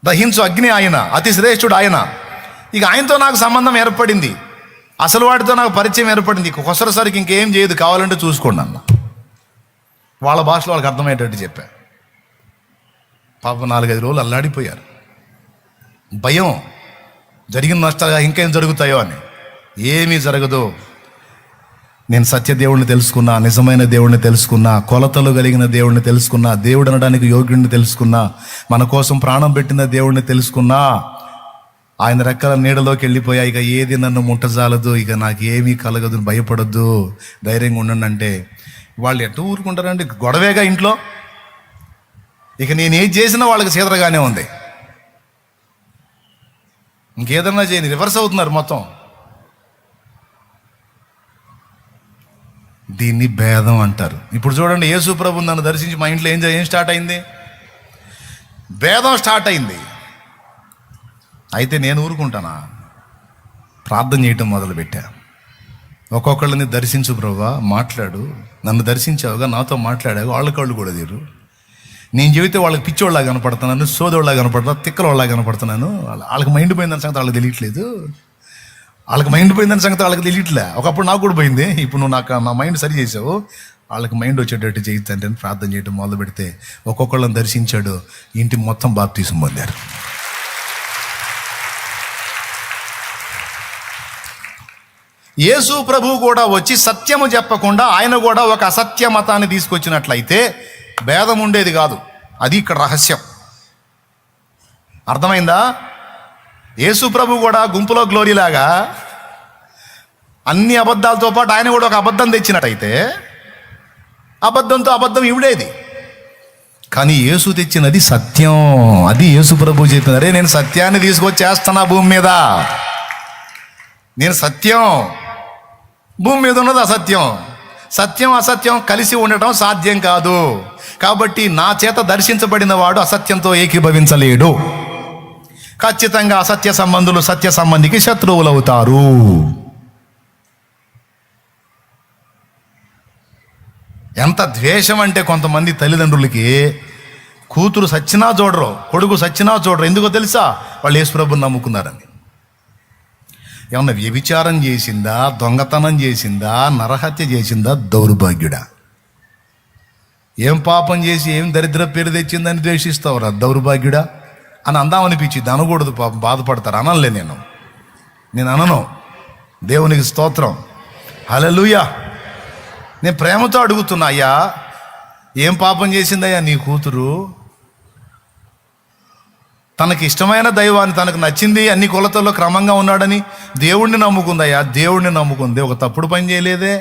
దహించు అగ్ని ఆయన, అతి శ్రేష్ఠుడు ఆయన. ఇక ఆయనతో నాకు సంబంధం ఏర్పడింది, అసలు వాడితో నాకు పరిచయం ఏర్పడింది. కొసరసరికి ఇంకేం చేయదు, కావాలంటే చూసుకోండి అన్న. వాళ్ళ భాషలో వాళ్ళకి అర్థమయ్యేటట్టు చెప్పా. పాప 4-5 రోజులు అల్లాడిపోయారు. భయం, జరిగిన నష్టాలుగా ఇంకేం జరుగుతాయో అని. ఏమీ జరగదు. నేను సత్యదేవుడిని తెలుసుకున్నా, నిజమైన దేవుడిని తెలుసుకున్నా, కొలతలు కలిగిన దేవుడిని తెలుసుకున్నా, దేవుడు అనడానికి యోగ్యుడిని తెలుసుకున్నా, మన కోసం ప్రాణం పెట్టిన దేవుడిని తెలుసుకున్నా, ఆయన రెక్కల నీడలోకి వెళ్ళిపోయా. ఇక ఏది నన్ను ముట్టజాలదు, ఇక నాకు ఏమీ కలగదు, భయపడొద్దు, ధైర్యంగా ఉండండి అంటే వాళ్ళు ఎటు ఊరుకుంటారండి? గొడవేగా ఇంట్లో. ఇక నేను ఏది చేసినా వాళ్ళకి చీదరగానే ఉంది. ఇంకేదన్నా చేయని రివర్స్ అవుతున్నారు మొత్తం. దీన్ని భేదం అంటారు. ఇప్పుడు చూడండి, యేసు ప్రభు నన్ను దర్శించి మా ఇంట్లో ఏం స్టార్ట్ అయింది? భేదం స్టార్ట్ అయింది. అయితే నేను ఊరుకుంటానా? ప్రార్థన చేయటం మొదలుపెట్టా. ఒక్కొక్కళ్ళని దర్శించు ప్రభువా, మాట్లాడు, నన్ను దర్శించావుగా, నాతో మాట్లాడావు, వాళ్ళ కళ్ళు కూడా తీరు. నేను చెబితే వాళ్ళకి పిచ్చోళ్ళలా కనపడుతున్నాను, సోదోళ్ళలా కనపడుతున్నా, తిక్కలోళ్ళలా కనపడుతున్నాను. వాళ్ళకి మైండ్ పోయిందని సంగతి వాళ్ళకి తెలియట్లేదు. వాళ్ళకి మైండ్ పోయిందని సంగతి వాళ్ళకి తెలియట్లే. ఒకప్పుడు నాకు కూడా పోయింది. ఇప్పుడు నువ్వు నా మైండ్ సరి చేసావు, వాళ్ళకి మైండ్ వచ్చేటట్టు చేయిద్దంటే అని ప్రార్థన చేయడం మొదలు పెడితే ఒక్కొక్కళ్ళని దర్శించాడు. ఇంటి మొత్తం బాప్తీసం పొందారు. యేసు ప్రభు కూడా వచ్చి సత్యము చెప్పకుండా ఆయన కూడా ఒక అసత్య మతాన్ని తీసుకొచ్చినట్లయితే భేదం ఉండేది కాదు. అది ఇక్కడ రహస్యం. అర్థమైందా? యేసు ప్రభు కూడా గుంపులో గ్లోరీలాగా అన్ని అబద్ధాలతో పాటు ఆయన కూడా ఒక అబద్ధం తెచ్చినట్టయితే అబద్ధంతో అబద్ధం ఇవిడేది. కానీ యేసు తెచ్చినది సత్యం. అది యేసు ప్రభు చెప్పిన, అరే నేను సత్యాన్ని తీసుకొచ్చేస్తున్నా భూమి మీద. నేను సత్యం, భూమి మీద ఉన్నది అసత్యం. సత్యం అసత్యం కలిసి ఉండటం సాధ్యం కాదు. కాబట్టి నా చేత దర్శించబడిన వాడు అసత్యంతో ఏకీభవించలేడు. ఖచ్చితంగా అసత్య సంబంధులు సత్య సంబంధికి శత్రువులు అవుతారు. ఎంత ద్వేషం అంటే కొంతమంది తల్లిదండ్రులకి కూతురు సచ్చినా చూడరు, కొడుకు సచ్చినా చూడరు. ఎందుకో తెలుసా? వాళ్ళు యేసుప్రభుని నమ్ముకున్నారని. ఏమన్నా వ్యభిచారం చేసిందా, దొంగతనం చేసిందా, నరహత్య చేసిందా, దౌర్భాగ్యుడా? ఏం పాపం చేసి ఏం దరిద్ర పేరు తెచ్చిందని ద్వేషిస్తావురా దౌర్భాగ్యుడా అని అందామనిపించింది. అనకూడదు, పాపం బాధపడతారు. అనలే, నేను అనను. దేవునికి స్తోత్రం, హల్లెలూయా. నేను ప్రేమతో అడుగుతున్నా, అయ్యా ఏం పాపం చేసిందయ్యా నీ కూతురు? తనకి ఇష్టమైన దైవాన్ని, తనకు నచ్చింది, అన్ని కొలతల్లో క్రమంగా ఉన్నాడని దేవుణ్ణి నమ్ముకుందయ్యా. దేవుణ్ణి నమ్ముకుంది, ఒక తప్పుడు పని చేయలేదే.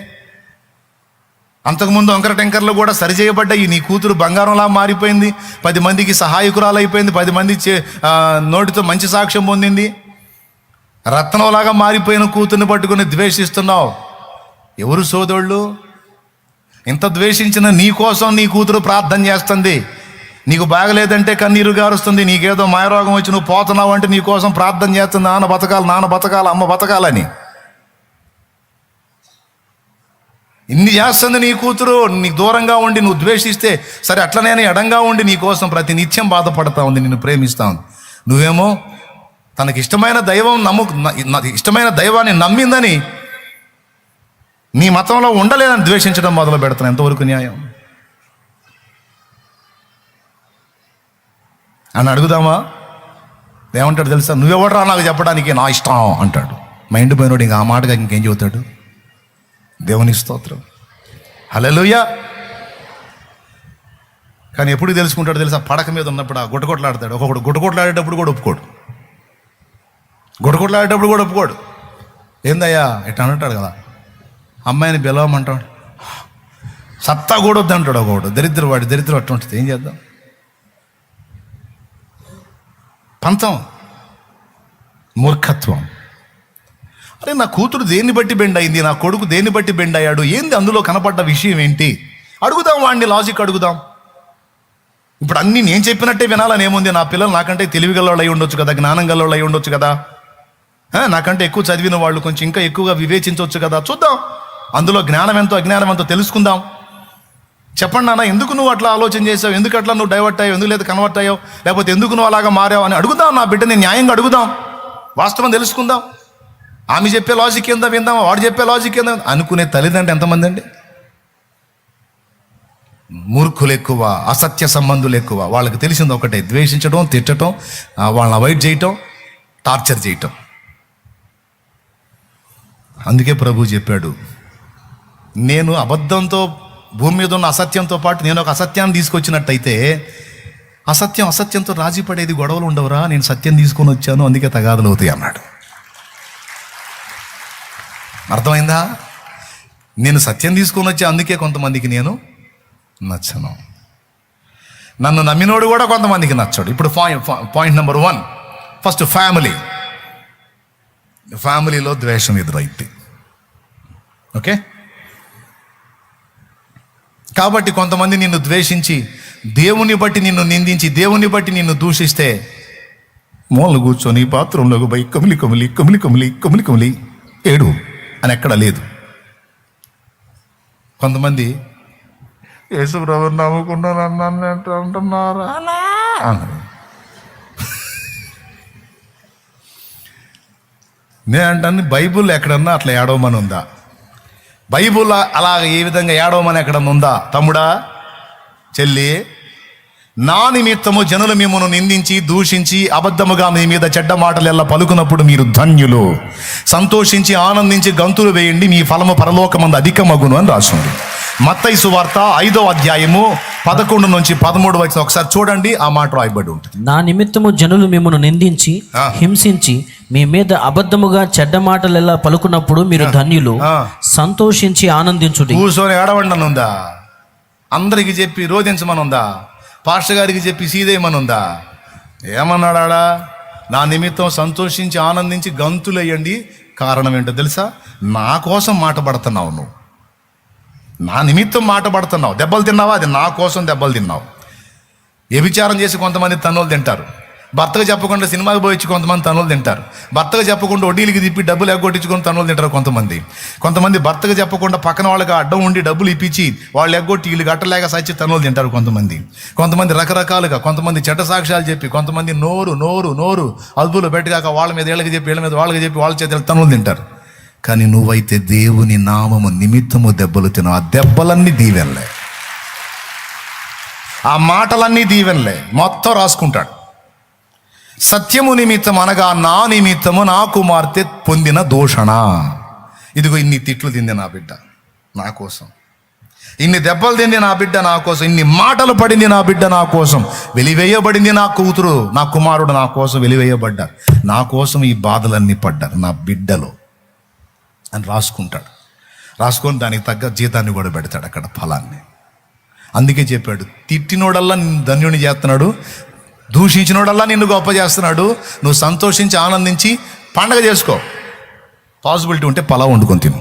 అంతకుముందు వంకర టెంకర్లు కూడా సరిచేయబడ్డాయి. నీ కూతురు బంగారంలా మారిపోయింది, 10 మందికి సహాయకురాలు అయిపోయింది, 10 మంది నోటితో మంచి సాక్ష్యం పొందింది. రత్నంలాగా మారిపోయిన కూతుర్ని పట్టుకుని ద్వేషిస్తున్నావు. ఎవరు సోదరుళ్ళు? ఇంత ద్వేషించిన నీ కోసం నీ కూతురు ప్రార్థన చేస్తుంది. నీకు బాగలేదంటే కన్నీరు గారుస్తుంది. నీకేదో మాయరోగం వచ్చి నువ్వు పోతున్నావు అంటే నీ కోసం ప్రార్థన చేస్తుంది. నాన్న బతకాలి, అమ్మ బతకాలని. ఇన్ని చేస్తుంది నీ కూతురు. నీకు దూరంగా ఉండి నువ్వు ద్వేషిస్తే సరే, అట్లనే ఎడంగా ఉండి నీ కోసం ప్రతి నిత్యం బాధపడతా ఉంది, నిన్ను ప్రేమిస్తా ఉంది. నువ్వేమో తనకి ఇష్టమైన ఇష్టమైన దైవాన్ని నమ్మిందని నీ మతంలో ఉండలేదని ద్వేషించడం మొదలు పెడతాను. ఎంతవరకు న్యాయం అని అడుగుదామా? ఏమంటాడు తెలుసా? నువ్వెవడరా నాకు చెప్పడానికి, నా ఇష్టం అంటాడు. మైండ్ పోయినోడు ఇంకా ఆ మాటగా ఇంకేం చెబుతాడు? దేవునికి స్తోత్రం, హల్లెలూయా. కానీ ఎప్పుడు తెలుసుకుంటాడు తెలుసా? పడక మీద ఉన్నప్పుడు ఆ గుట్టకొట్లాడతాడు. ఒక్కొక్కడు గుట్టకొట్లాడేటప్పుడు కూడా ఒప్పుకోడు. ఏందయ్యా ఇట్లా అంటాడు కదా, అమ్మాయిని పిలవమంటాడు, సత్తా కూడా వద్దు అంటాడు. ఒకడు దరిద్రం అట్లా ఉంటుంది. ఏం చేద్దాం? పంతం, మూర్ఖత్వం. అరే నా కూతురు దేన్ని బట్టి బెండ్ అయింది, నా కొడుకు దేన్ని బట్టి బెండ్ అయ్యాడు, ఏంది అందులో కనపడ్డ విషయం ఏంటి? అడుగుదాం వాడిని, లాజిక్ అడుగుదాం. ఇప్పుడు అన్నీ నేను చెప్పినట్టే వినాలని ఏముంది? నా పిల్లలు నాకంటే తెలివిగలవాళ్ళు అయి ఉండొచ్చు కదా, జ్ఞానం గలవాళ్ళు అయి ఉండొచ్చు కదా, నాకంటే ఎక్కువ చదివిన వాళ్ళు కొంచెం ఇంకా ఎక్కువగా వివేచించవచ్చు కదా. చూద్దాం, అందులో జ్ఞానం ఎంతో అజ్ఞానం ఎంతో తెలుసుకుందాం. చెప్పండి నాన్న, ఎందుకు నువ్వు అట్లా ఆలోచన చేసావు, ఎందుకు అట్లా నువ్వు డైవర్ట్ అయ్యావు, ఎందుకు లేదు కన్వర్ట్ అయ్యావు, లేకపోతే ఎందుకు నువ్వు అలాగా మారావు అని అడుగుదాం. నా బిడ్డని న్యాయంగా అడుగుదాం, వాస్తవం తెలుసుకుందాం. ఆమె చెప్పే లాజిక్ ఏందో విందాం, వాడు చెప్పే లాజిక్ ఏందో అనుకునే తల్లిదండ్రులు ఎంతమంది అండి? మూర్ఖులు ఎక్కువ, అసత్య సంబంధులు ఎక్కువ. వాళ్ళకి తెలిసింది ఒకటే, ద్వేషించడం, తిట్టడం, వాళ్ళని అవాయిడ్ చేయటం, టార్చర్ చేయటం. అందుకే ప్రభు చెప్పాడు, నేను అబద్ధంతో భూమి మీద ఉన్న అసత్యంతో పాటు నేను ఒక అసత్యాన్ని తీసుకొచ్చినట్టయితే అసత్యంతో రాజీ పడేది, గొడవలు ఉండవురా, నేను సత్యం తీసుకొని వచ్చాను, అందుకే తగాదులు అవుతాయి అన్నాడు. అర్థమైందా? నేను సత్యం తీసుకొని వచ్చా, అందుకే కొంతమందికి నేను నచ్చను. నన్ను నమ్మినోడు కూడా కొంతమందికి నచ్చాడు. ఇప్పుడు పాయింట్ నెంబర్ 1, ఫస్ట్ ఫ్యామిలీలో ద్వేషం ఎదురైతే. ఓకే, కాబట్టి కొంతమంది నిన్ను ద్వేషించి, దేవుని బట్టి నిన్ను నిందించి, దేవుని బట్టి నిన్ను దూషిస్తే మూలలు కూర్చొని బాత్రూంలోకి పోయి కమిలి కమిలి కమిలి కమిలి కమిలి కమిలి ఏడు అని ఎక్కడ లేదు. కొంతమంది యేసు ప్రభువుని నమ్ముకున్నాను అంటున్నారా నేను అంటాను, బైబుల్ ఎక్కడన్నా అట్లా ఏడవమని ఉందా? బైబుల్ అలాగ ఏ విధంగా ఏడవమని ఎక్కడన్నా ఉందా? తమ్ముడా, చెల్లి, నా నిమిత్తము జనులు మిమ్మల్ని నిందించి దూషించి అబద్ధముగా మీ మీద చెడ్డ మాటలు ఎలా పలుకున్నప్పుడు మీరు ధన్యులు, సంతోషించి ఆనందించి గంతులు వేయండి, మీ ఫలము పరలోకమందు అధికమగును అని రాసింది. మత్తయి సువార్త 5వ అధ్యాయము 11 నుంచి 13 వరకు ఒకసారి చూడండి, ఆ మాట రాయబడి ఉంటుంది. నా నిమిత్తము జనులు మిమ్మల్ని నిందించి హింసించి మీ మీద అబద్ధముగా చెడ్డ మాటలు ఎలా పలుకున్నప్పుడు మీరు ధన్యులు, సంతోషించి ఆనందించుడి. కూర్చొని ఏడవండి అని ఉందా? అందరికి చెప్పి రోధించమని ఉందా? పాస్టర్ గారికి చెప్పి సీదేయమని ఉందా? ఏమన్నాడా? నా నిమిత్తం సంతోషించి ఆనందించి గంతులేయండి. కారణం ఏంటో తెలుసా? నా కోసం మాట పడుతున్నావు నువ్వు, నా నిమిత్తం మాట పడుతున్నావు. దెబ్బలు తిన్నావా? అది నా కోసం దెబ్బలు తిన్నావు. వ్యభిచారం చేసి కొంతమంది తన్నులు తింటారు. భర్తకు చెప్పకుండా సినిమాకి పోయించి కొంతమంది తన్నులు తింటారు. భర్తకు చెప్పకుండా వడ్డీలకి తిప్పి డబ్బులు ఎగ్గొట్టించుకొని తన్నులు తింటారు కొంతమంది భర్తకు చెప్పకుండా పక్కన వాళ్ళకి అడ్డం ఉండి డబ్బులు ఇప్పించి వాళ్ళు ఎగ్గొట్టి వీళ్ళు గట్టలేక సచ్చి తన్నులు తింటారు కొంతమంది రకరకాలుగా, కొంతమంది చెడ్డ సాక్ష్యాలు చెప్పి, కొంతమంది నోరు నోరు నోరు అదుపులో పెట్టగాక వాళ్ళ మీద వీళ్ళకి చెప్పి, వీళ్ళ మీద వాళ్ళకి చెప్పి, వాళ్ళ చేతులు తన్నులు తింటారు. కానీ నువ్వైతే దేవుని నామము నిమిత్తము దెబ్బలు తినవు. ఆ దెబ్బలన్నీ దీవెనలే, ఆ మాటలన్నీ దీవెనలే. మొత్తం రాసుకుంటాడు. సత్యము నిమిత్తం అనగా నా నిమిత్తము నా కుమార్తె పొందిన దూషణ. ఇదిగో ఇన్ని తిట్లు తింది నా బిడ్డ నా కోసం, ఇన్ని దెబ్బలు తింది నా బిడ్డ నా కోసం, ఇన్ని మాటలు పడింది నా బిడ్డ నా కోసం, వెలివేయబడింది నా కూతురు నా కుమారుడు నా కోసం వెలివేయబడ్డారు, నా కోసం ఈ బాధలన్నీ పడ్డారు నా బిడ్డలో అని రాసుకుంటాడు. రాసుకొని దానికి తగ్గ జీతాన్ని కూడా పెడతాడు అక్కడ, ఫలాన్ని. అందుకే చెప్పాడు, తిట్టినోడల్లా నిన్ను ధన్యుని చేస్తున్నాడు, దూషించినోడల్లా నిన్ను గొప్ప చేస్తున్నాడు. నువ్వు సంతోషించి ఆనందించి పండగ చేసుకో. పాసిబిలిటీ ఉంటే పలావ్ వండుకొని తిను.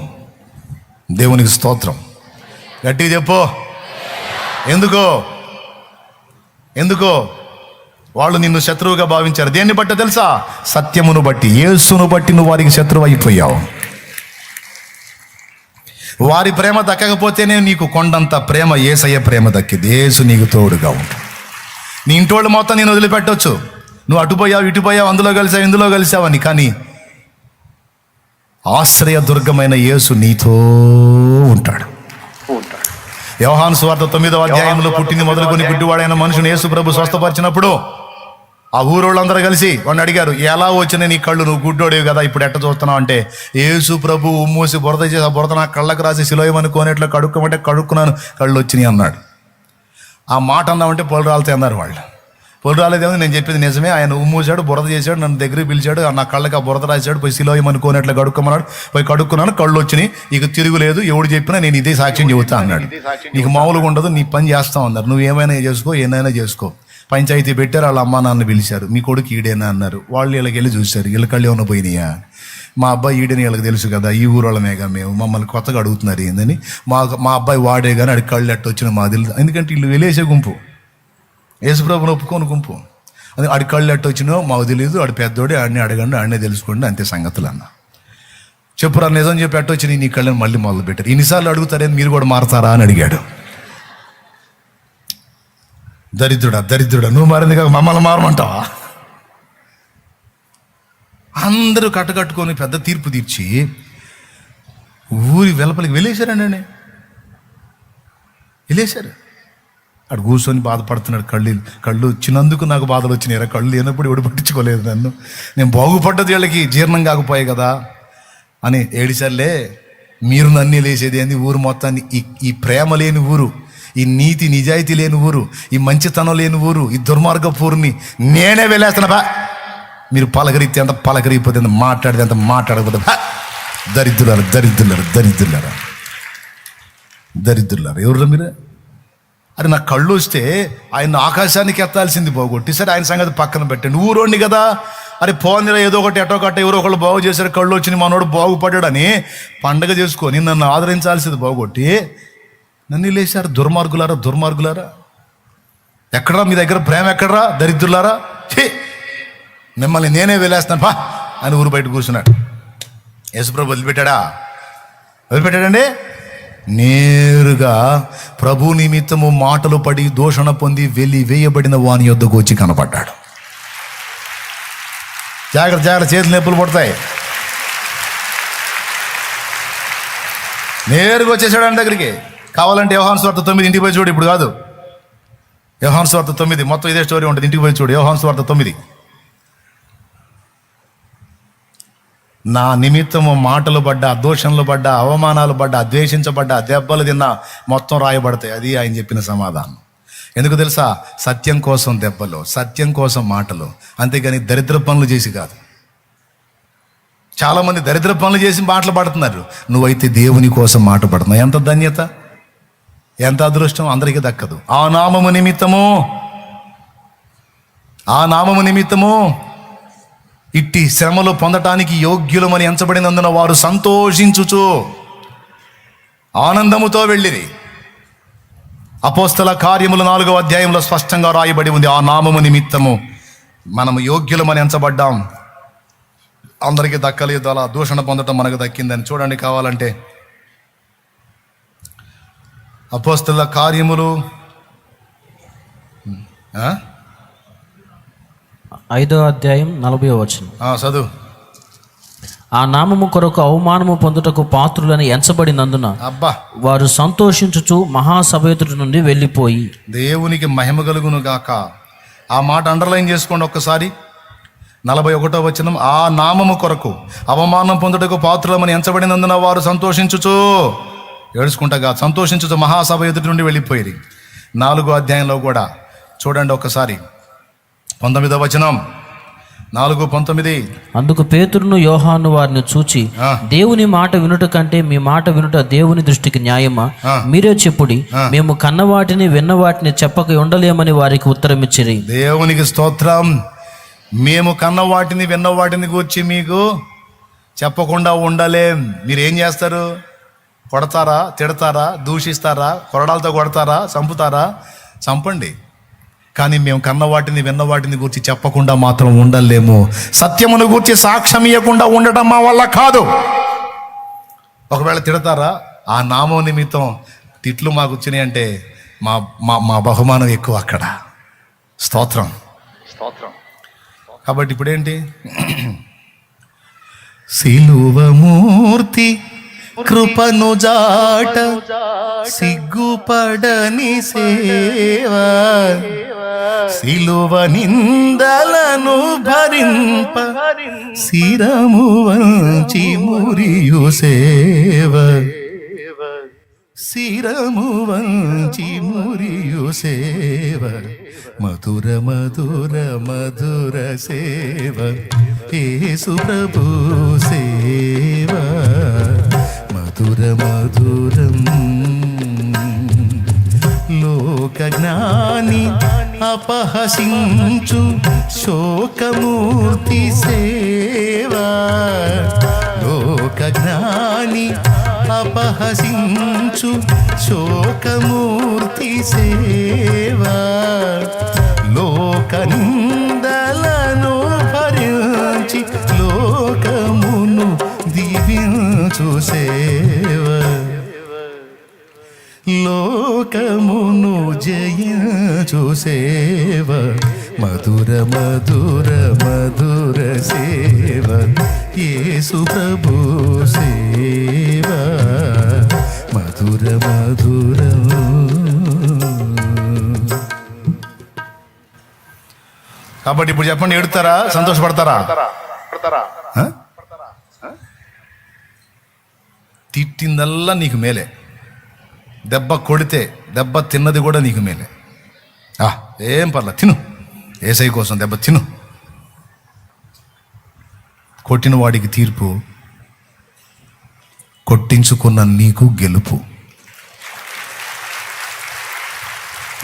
దేవునికి స్తోత్రం. గట్టిగా చెప్పు. ఎందుకో వాళ్ళు నిన్ను శత్రువుగా భావించారు. దేన్ని బట్టి తెలుసా? సత్యమును బట్టి, యేసును బట్టి నువ్వు వారికి శత్రువు అయిపోయావు. వారి ప్రేమ దక్కకపోతేనే నీకు కొండంత ప్రేమ, యేసయ్య ప్రేమ దక్కింది. యేసు నీకు తోడుగా ఉంటాడు. నీ ఇంటోళ్ళు మొత్తం నేను వదిలిపెట్టవచ్చు, నువ్వు అటుపోయావు ఇటుపోయావు, అందులో కలిసావు ఇందులో కలిసావని, కానీ ఆశ్రయ దుర్గమైన యేసు నీతో ఉంటాడు. యోహాను సువార్త 9వ అధ్యాయంలో పుట్టింది మొదలుకొని గుడ్డివాడైన మనుషుని యేసు ప్రభు స్వస్థపరిచినప్పుడు ఆ ఊరోళ్ళందరూ కలిసి వాడిని అడిగారు, ఎలా వచ్చినాయి నీ కళ్ళు, నువ్వు గుడ్డోడేవి కదా, ఇప్పుడు ఎట్ట చూస్తున్నావు అంటే, యేసు ప్రభు ఉమ్మూసి బురద చేసి ఆ బురద నా కళ్ళకు రాసి సిలోయమనుకోనేట్లో కడుక్కోమంటే కడుక్కున్నాను, కళ్ళు వచ్చినాయి అన్నాడు. ఆ మాట అన్నామంటే పొలు రాలితే అన్నారు వాళ్ళు. పొలు రాలేదేమో, నేను చెప్పేది నిజమే. ఆయన ఉమ్మూసాడు, బురద చేశాడు, నన్ను దగ్గరికి పిలిచాడు, నా కళ్ళకి ఆ బురద రాశాడు, పోయి సిలోయమనుకోనేట్లో కడుక్కోమన్నాడు, పోయి కడుక్కున్నాను, కళ్ళు వచ్చినాయి, ఇక తిరుగులేదు, ఎవడు చెప్పినా నేను ఇదే సాక్ష్యం చెబుతా అన్నాడు. నీకు మామూలుగా ఉండదు, నీ పని చేస్తావు అన్నారు. నువ్వు ఏమైనా చేసుకో, ఏమైనా చేసుకో. పంచాయతీ పెట్టారు, వాళ్ళ అమ్మ నాన్న పిలిచారు, మీ కొడుకు ఈడేనా అన్నారు. వాళ్ళు వీళ్ళకి వెళ్ళి చూశారు, వీళ్ళ కళ్ళు ఏమైనా పోయినాయా? మా అబ్బాయి ఈడని వీళ్ళకి తెలుసు కదా, ఈ ఊరోళ్ళమేగా మేము, మమ్మల్ని కొత్తగా అడుగుతున్నారు ఏందని. మా అబ్బాయి వాడే కానీ అడిగి కళ్ళు ఎట్ట వచ్చిన మా తెలుసు. ఎందుకంటే వీళ్ళు వెళ్ళేసే గుంపు, యేసుప్రభుని ఒప్పుకోని గుంపు. అది ఆడి కళ్ళు ఎట్ట వచ్చినో మాకు తెలియదు, ఆడి పెద్దోడే, ఆడిని అడగండి, ఆడినే తెలుసుకోండి, అంతే సంగతులు అన్న. చెప్పురా నిజం చెప్పి ఎట్ట వచ్చినాయి నీ కళ్ళని మళ్ళీ మొదలు పెట్టారు. ఇన్నిసార్లు అడుగుతారని మీరు కూడా మారతారా అని అడిగాడు. దరిద్రుడా దరిద్రుడా, నువ్వు మారింది కాక మమ్మల్ని మారమంటావా? అందరూ కట్టకట్టుకొని పెద్ద తీర్పు తీర్చి ఊరి వెలుపలికి వెళ్ళేశారండి. వెళ్ళేశారు. అక్కడ కూర్చొని బాధపడుతున్నాడు. కళ్ళు వచ్చినందుకు నాకు బాధలు వచ్చినాయి. కళ్ళు లేనప్పుడు ఎవడు పట్టించుకోలేదు నన్ను. నేను బాగుపడ్డది వీళ్ళకి జీర్ణం కాకపోయాయి కదా అని ఏడిసర్లే. మీరు నన్ను లేసేది ఏంది? ఊరు మొత్తాన్ని, ఈ ప్రేమ లేని ఊరు, ఈ నీతి నిజాయితీ లేని ఊరు, ఈ మంచితనం లేని ఊరు, ఈ దుర్మార్గపు ఊరిని నేనే వెళ్ళేస్తున్నా బా. మీరు పలకరిస్తే అంత పలకరిపోతే అంత, మాట్లాడితే అంత మాట్లాడకపోతే బా. దరిద్రులారా దరిద్రులారా దరిద్రులారా దరిద్రులారా ఎవరు మీరు? అది నా కళ్ళు వస్తే ఆయన ఆకాశానికి ఎత్తాల్సింది పోగొట్టి, సరే ఆయన సంగతి పక్కన పెట్టండి. ఊరోండి కదా, అరే పోందిరా ఏదో ఒకటి ఎటో కట్ట ఎవరో ఒకళ్ళు బాగు చేశారు, కళ్ళు వచ్చిన మనోడు బాగుపడ్డాడని పండగ చేసుకొని నన్ను ఆదరించాల్సింది పోగొట్టి నన్ను లేచారు. దుర్మార్గులారా దుర్మార్గులారా, ఎక్కడరా మీ దగ్గర ప్రేమ? ఎక్కడరా దరిద్రులారా? మిమ్మల్ని నేనే వెళ్ళేస్తాను పా అని ఊరు బయట కూర్చున్నాడు. యేసుప్రభు వదిలిపెట్టాడండి. నేరుగా ప్రభు నిమిత్తము మాటలు పడి దూషణ పొంది వేయబడిన వాని యొద్దకు వచ్చి కనపడ్డాడు. జాగ్రత్త జాగ్రత్త, చేతులు నొప్పులు పడతాయి. నేరుగా వచ్చేసాడు ఆయన దగ్గరికి. కావాలంటే యోహాను సువార్త 9 ఇంటికి పోయి చూడు. ఇప్పుడు కాదు, యోహాను సువార్త 9 మొత్తం ఇదే స్టోరీ ఉంటుంది. ఇంటికి పోయి చూడు యోహాను సువార్త 9. నా నిమిత్తము మాటలు పడ్డా, దూషణలు పడ్డా, అవమానాలు పడ్డా, ద్వేషించబడ్డా, దెబ్బలు తిన్నా మొత్తం రాయబడతాయి. అది ఆయన చెప్పిన సమాధానం. ఎందుకు తెలుసా? సత్యం కోసం దెబ్బలు, సత్యం కోసం మాటలు, అంతేగాని దరిద్ర పనులు చేసి కాదు. చాలామంది దరిద్ర పనులు చేసి మాటలు పడుతున్నారు. నువ్వైతే దేవుని కోసం మాట పడుతున్నావు. ఎంత ధన్యత, ఎంత అదృష్టం, అందరికీ దక్కదు. ఆ నామము నిమిత్తము ఇట్టి శ్రమలు పొందటానికి యోగ్యులమని ఎంచబడినందున వారు సంతోషించుచు ఆనందముతో వెళ్ళిరి. అపోస్తల కార్యములు 4వ అధ్యాయంలో స్పష్టంగా రాయబడి ఉంది. ఆ నామము నిమిత్తము మనము యోగ్యులమని ఎంచబడ్డాం. అందరికీ దక్కలేదు, అలా దూషణ పొందటం మనకు దక్కిందని. చూడండి కావాలంటే అపోస్తల కార్యములు 5వ అధ్యాయం 40వ వచనం. చదువు. ఆ నామము కొరకు అవమానము పొందుటకు పాత్రులని ఎంచబడినందున అబ్బా వారు సంతోషించుచు మహాసభ ఎదుటి నుండి వెళ్ళిపోయి. దేవునికి మహిమ కలుగును గాక. ఆ మాట అండర్లైన్ చేసుకోండి ఒక్కసారి. 41వ వచనం. ఆ నామము కొరకు అవమానం పొందుటకు పాత్రులమని ఎంచబడినందున వారు సంతోషించుచు, ఏడుచుకుంటా కాదు, సంతోషించుచు మహాసభ ఎదుటి నుండి వెళ్ళిపోయి. 4వ అధ్యాయంలో కూడా చూడండి ఒకసారి. 19వ వచనం, 4:19. అందుకు పేతురును యోహాను వారిని చూచి, దేవుని మాట వినుట కంటే మీ మాట వినుట దేవుని దృష్టికి న్యాయమా? మీరే చెప్పుడి. మేము కన్నవాటిని విన్నవాటిని చెప్పక ఉండలేమని వారికి ఉత్తరం ఇచ్చిరి. దేవునికి స్తోత్రం. మేము కన్నవాటిని విన్నవాటిని గూర్చి మీకు చెప్పకుండా ఉండలేం. మీరు ఏం చేస్తారు? కొడతారా, తిడతారా, దూషిస్తారా, కొరడాలతో కొడతారా, చంపుతారా? చంపండి. కానీ మేము కన్నవాటిని విన్నవాటిని గురించి చెప్పకుండా మాత్రం ఉండలేము. సత్యమును గురించి సాక్ష్యం ఇవ్వకుండా ఉండటం మా వల్ల కాదు. ఒకవేళ తిడతారా, ఆ నామం నిమిత్తం తిట్లు మాకు వచ్చినాయి అంటే మా మా బహుమానం ఎక్కువ అక్కడ. స్తోత్రం స్తోత్రం. కాబట్టి ఇప్పుడేంటి? సిలువమూర్తి కృపను జాట సిగ్గుపడని సేవా, సిలువ నిందలను భరింప శిరము వంచి మురియు సేవ, శిరము వంచి మురియు సేవ, మధుర మధుర మధుర సేవ, యేసు ప్రభు సేవ, మధుర మధురం. లోక జ్ఞాని అపహసించు శోకమూర్తి సేవా, లోక జ్ఞాని అపహసించు శోకమూర్తి సేవా, లోక నిందలను భరించి లోకమును దీవించు సేవ, లోకమును జయించు సేవ మధుర మధుర మధుర సేవ యేసు ప్రభు సేవ మధుర మధుర. కాబట్టి ఇప్పుడు చెప్పండి, ఎడుతారా సంతోషపడతారా? తిట్టిందల్లా నీకు మేలే, దెబ్బ కొడితే దెబ్బ తిన్నది కూడా నీకు మేలే. ఏం పర్లా, తిను, ఏసై కోసం దెబ్బ తిను. కొట్టిన వాడికి తీర్పు, కొట్టించుకున్న నీకు గెలుపు.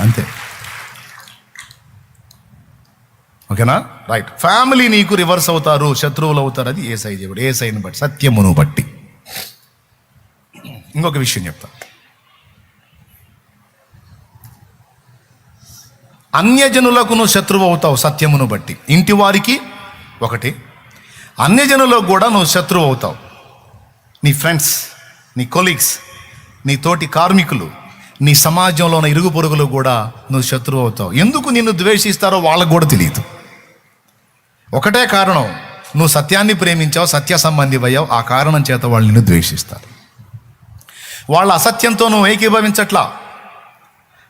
అంతే, ఓకేనా? రైట్. ఫ్యామిలీ నీకు రివర్స్ అవుతారు, శత్రువులు అవుతారు. అది ఏసై దేవుడు, ఏసైని బట్టి, సత్యమును బట్టి. ఇంకొక విషయం చెప్తా. అన్యజనులకు నువ్వు శత్రువు అవుతావు సత్యమును బట్టి. ఇంటి వారికి ఒకటి, అన్యజనులకు కూడా నువ్వు శత్రువు అవుతావు. నీ ఫ్రెండ్స్, నీ కొలీగ్స్, నీ తోటి కార్మికులు, నీ సమాజంలో ఉన్న ఇరుగు పొరుగులు కూడా నువ్వు శత్రువు అవుతావు. ఎందుకు నిన్ను ద్వేషిస్తారో వాళ్ళకు కూడా తెలియదు. ఒకటే కారణం, నువ్వు సత్యాన్ని ప్రేమించావు, సత్య సంబంధివయ్యావు. ఆ కారణం చేత వాళ్ళు నిన్ను ద్వేషిస్తారు. వాళ్ళ అసత్యంతో నువ్వు ఏకీభవించట్లా.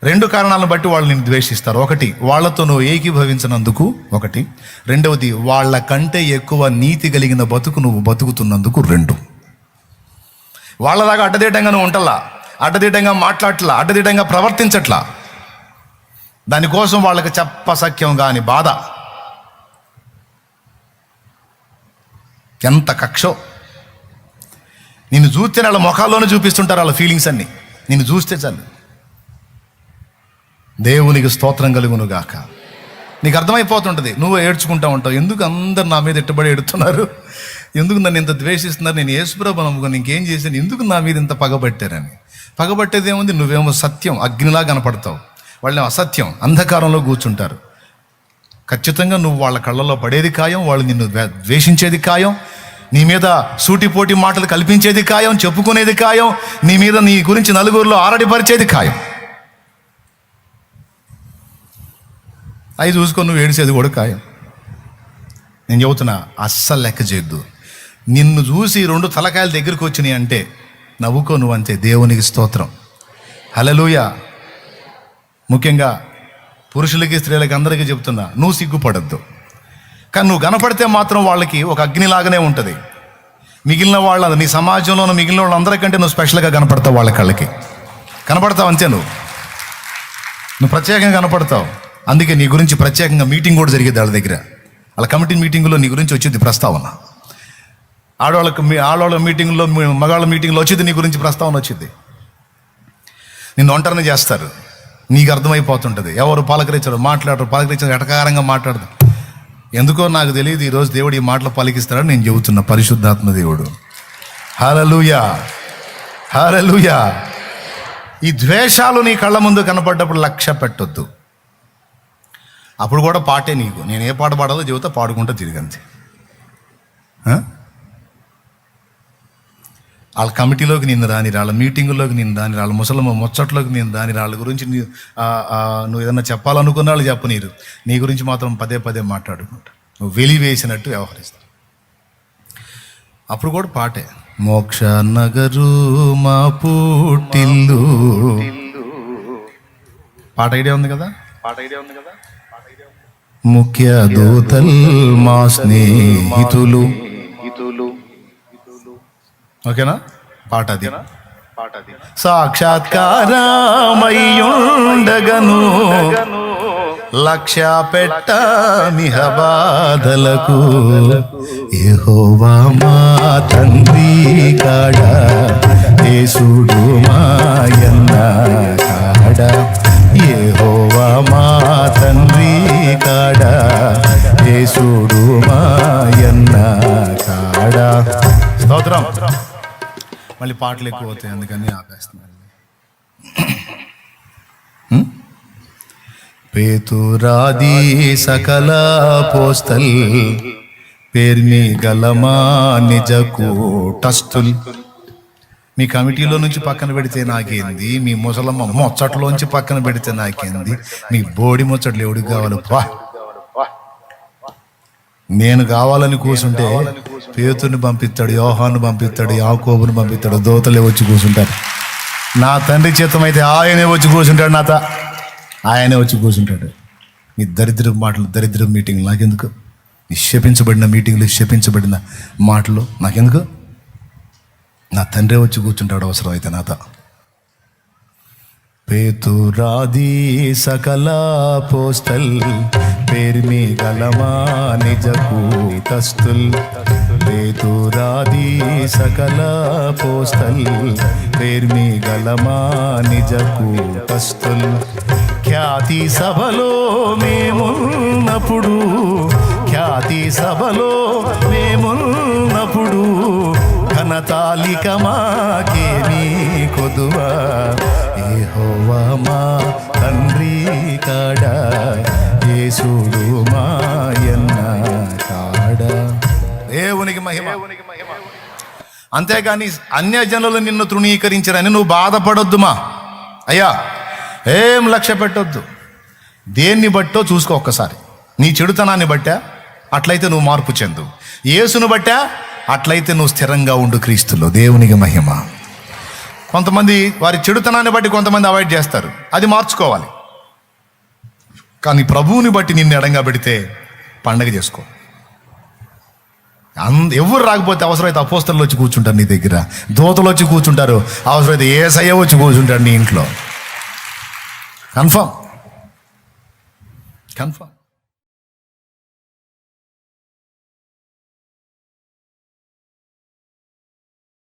రెండు కారణాలను బట్టి వాళ్ళు నిన్ను ద్వేషిస్తారు. ఒకటి, వాళ్ళతో నువ్వు ఏకీభవించినందుకు ఒకటి. రెండవది, వాళ్ళ కంటే ఎక్కువ నీతి కలిగిన బతుకు నువ్వు బతుకుతున్నందుకు. రెండు, వాళ్ళలాగా అడ్డదిడ్డంగా నువ్వు ఉంటల్లా, అడ్డదిడ్డంగా మాట్లాడట్లా, అడ్డదిడ్డంగా ప్రవర్తించట్లా. దానికోసం వాళ్ళకి చెప్పసఖ్యం కాని బాధ. ఎంత కక్షో! నిన్ను చూస్తే వాళ్ళ ముఖాల్లోనే చూపిస్తుంటారు వాళ్ళ ఫీలింగ్స్ అన్ని. నిన్ను చూస్తే చాలు. దేవునికి స్తోత్రం కలుగును గాక. నీకు అర్థమైపోతుంటుంది, నువ్వు ఏడ్చుకుంటా ఉంటావు. ఎందుకు అందరు నా మీద ఎట్టుబడి ఎడుతున్నారు, ఎందుకు నన్ను ఇంత ద్వేషిస్తున్నారు, నేను యేసుప్రభుని నమ్ముకొని ఇంకేం చేశాను, ఎందుకు నా మీద ఇంత పగబట్టారని. పగబట్టేది ఏముంది? నువ్వేమో సత్యం, అగ్నిలా కనపడతావు, వాళ్ళేమో అసత్యం, అంధకారంలో కూర్చుంటారు. ఖచ్చితంగా నువ్వు వాళ్ళ కళ్ళలో పడేది ఖాయం, వాళ్ళు నిన్ను ద్వేషించేది ఖాయం, నీ మీద సూటిపోటి మాటలు కల్పించేది ఖాయం, చెప్పుకునేది ఖాయం, నీ మీద నీ గురించి నలుగురిలో ఆరడిపరిచేది ఖాయం. అవి చూసుకొని నువ్వు ఏడిసేది కూడా ఖాయం. నేను చెబుతున్నా, అస్సలు లెక్క చేయొద్దు. నిన్ను చూసి రెండు తలకాయల దగ్గరికి వచ్చినాయి అంటే నవ్వుకో నువ్వు అంతే. దేవునికి స్తోత్రం, హల్లెలూయా. ముఖ్యంగా పురుషులకి స్త్రీలకి అందరికీ చెప్తున్నా, నువ్వు సిగ్గుపడద్దు. కానీ నువ్వు కనపడితే మాత్రం వాళ్ళకి ఒక అగ్నిలాగానే ఉంటుంది. మిగిలిన వాళ్ళ, నీ సమాజంలో ఉన్న మిగిలిన వాళ్ళందరికంటే నువ్వు స్పెషల్గా కనపడతావు. వాళ్ళ కళ్ళకి కనపడతావు అంతే. నువ్వు ప్రత్యేకంగా కనపడతావు. అందుకే నీ గురించి ప్రత్యేకంగా మీటింగ్ కూడా జరిగేది వాళ్ళ దగ్గర. వాళ్ళ కమిటీ మీటింగులో నీ గురించి వచ్చింది ప్రస్తావన. ఆడవాళ్ళ మీటింగ్లో, మగవాళ్ళ మీటింగ్లో వచ్చింది నీ గురించి ప్రస్తావన వచ్చింది. నిన్ను ఒంటరిని చేస్తారు. నీకు అర్థమైపోతుంటుంది. ఎవరు పలకరించరు, మాట్లాడరు, పలకరించారు, ఎటకారంగా మాట్లాడదు. ఎందుకో నాకు తెలియదు, ఈరోజు దేవుడు ఈ మాటలు పలికిస్తాడని నేను చెబుతున్న. పరిశుద్ధాత్మ దేవుడు, హల్లెలూయా, హల్లెలూయా. ఈ ద్వేషాలు నీ కళ్ళ ముందు కనపడ్డప్పుడు లక్ష్య పెట్టొద్దు. అప్పుడు కూడా పాటే నీకు. నేను ఏ పాట పాడాలో చెబుతా, పాడుకుంటా తిరిగంతే. వాళ్ళ కమిటీలోకి నేను రాని, వాళ్ళ మీటింగుల్లోకి నేను రాని, వాళ్ళ ముసలమ్మ ముచ్చట్లోకి నేను రాని, వాళ్ళ గురించి నువ్వు ఏదన్నా చెప్పాలనుకున్న వాళ్ళు చెప్పనీరు. నీ గురించి మాత్రం పదే పదే మాట్లాడుకుంటా. నువ్వు వెలివేసినట్టు వ్యవహరిస్తావు. అప్పుడు కూడా పాటే. మోక్ష నగరు మా పుట్టిల్లు. పాట ఐడియా ఉంది కదా? ముఖ్య దూతల్ మా స్నేహితులు. ఓకేనా? పాట అది. సాక్షాత్కారమయ్యుండగను లక్ష్య పెట్ట మిహ బాధలకు. యెహోవా మా తండ్రి కాడ, యేసుడు మాయన్న కాడ. యెహోవా మా తండ్రి కాడ, యేసుడు మాయన్న కాడ. స్తోత్రం. మళ్ళీ పాటలు ఎక్కువ అవుతాయి, అందుకని ఆపేస్తున్నాను. పేతురాది సకల పోస్తల్ పేర్మి గలమా నిజ కూటస్థుల్. మీ కమిటీలో నుంచి పక్కన పెడితే నాకేంది, మీ ముసలమ్మ ముచ్చట్లోంచి పక్కన పెడితే నాకేంది, మీ బోడి ముచ్చట్లు ఎవడికి కావాలి? నేను కావాలని కూర్చుంటే పేతుని పంపిస్తాడు, యోహాను పంపిస్తాడు, యాకోబుని పంపిస్తాడు, దోతలే వచ్చి కూర్చుంటారు. నా తండ్రి చిత్తం అయితే ఆయనే వచ్చి కూర్చుంటాడు, ఆయనే వచ్చి కూర్చుంటాడు. మీ దరిద్ర మాటలు, దరిద్ర మీటింగ్లు నాకెందుకు? శపించబడిన మీటింగ్లు, శపించబడిన మాటలు నాకెందుకు? నా తండ్రి వచ్చి కూర్చుంటాడు అవసరం అయితే నాతో. పేతురాది సకల పోస్టల్ పేర్మి గలమా నిజకు తస్తుల్. పేతురాది సకల పోస్టల్ పేర్మి గలమా నిజకు తస్తుల్. ఖ్యాతి సభలో మేమున్నప్పుడు, ఖ్యాతి సభలో మేమున్నప్పుడు ఘనతాలిక మాకేమీ కొదువా. యెహోవా మా తండ్రి కాడ, యేసుడు మాయన్న కాడ. దేవునికి మహిమ. అంతేగాని అన్యజనులు నిన్ను తృణీకరించరని నువ్వు బాధపడొద్దుమా అయ్యా. ఏం లక్ష్య పెట్టొద్దు. దేన్ని బట్టో చూసుకో ఒక్కసారి. నీ చెడుతనాన్ని బట్టా అట్లయితే నువ్వు మార్పు చెందు. యేసును బట్టా అట్లయితే నువ్వు స్థిరంగా ఉండు క్రీస్తులో. దేవునికి మహిమ. కొంతమంది వారి చెడుతనాన్ని బట్టి కొంతమంది అవాయిడ్ చేస్తారు, అది మార్చుకోవాలి. కానీ ప్రభువుని బట్టి నిన్ను ఎడంగా పెడితే పండగ చేసుకో. ఎవరు రాకపోతే అవసరమైతే అపోస్తలు వచ్చి కూర్చుంటారు నీ దగ్గర, దూతలు వచ్చి కూర్చుంటారు, అవసరమైతే యేసయ్య వచ్చి కూర్చుంటాడు నీ ఇంట్లో. కన్ఫర్మ్.